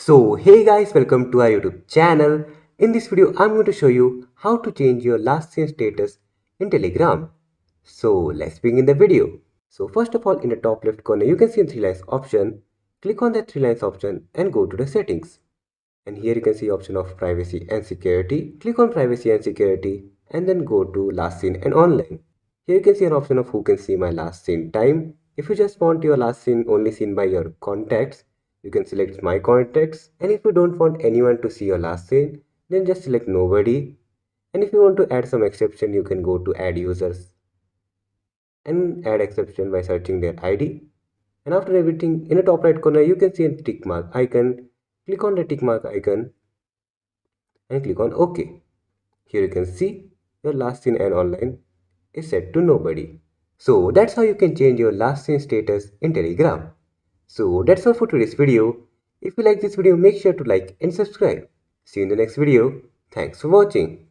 So hey guys, welcome to our YouTube channel. In this video I'm going to show you how to change your last seen status in Telegram. So let's begin the video. So first of all, in the top left corner you can see a three lines option. Click on that three lines option and go to the settings. And here you can see option of privacy and security. Click on privacy and security and then go to last seen and online. Here you can see an option of who can see my last seen time. If you just want your last seen only seen by your contacts, you can select my contacts. And if you don't want anyone to see your last seen, then just select nobody. And if you want to add some exception, you can go to add users and add exception by searching their ID. And after everything, in the top right corner, you can see a tick mark icon. Click on the tick mark icon and click on OK. Here you can see your last seen and online is set to nobody. So that's how you can change your last seen status in Telegram. So that's all for today's video. If you like this video, make sure to like and subscribe. See you in the next video. Thanks for watching.